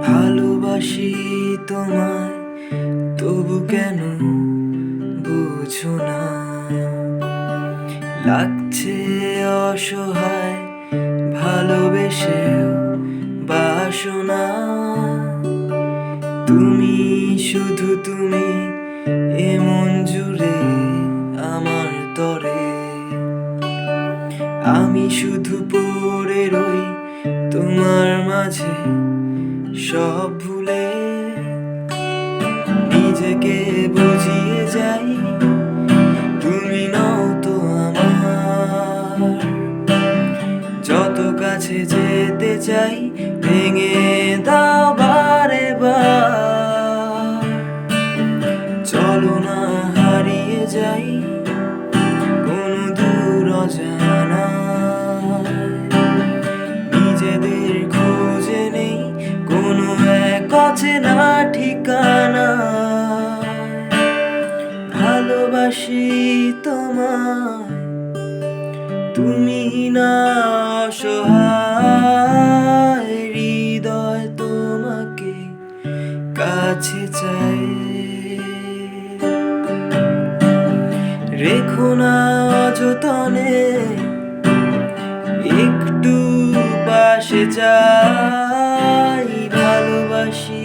ভালোবাসি তোমায়, তবু কেন বুঝো না? লাগছে অসহায়, ভালোবেসেও বাসো না। তুমি শুধু তুমি, এ মন জুড়ে আমার তরে। আমি শুধু পড়ে রই তোমার মাঝে, সব ভুলে নিজেকে বুঝিয়ে যাই তুমি নও তো আমার। যত কাছে যেতে চাই ভেঙে দাও বারে বার। চলো না হারিয়ে যাই কোনো দূর অজানায়। নিজেদের খুঁজে নেই কোনো এক অচেনা ঠিকানা। ভালোবাসি তোমায়, তুমি না অসহায়। হৃদয় তোমাকে কাছে চাই। রেখো না অযতনে, একটু পাশে চাই। ভালোবাসি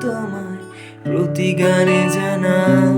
তোমায়, প্রতি গানে জানাই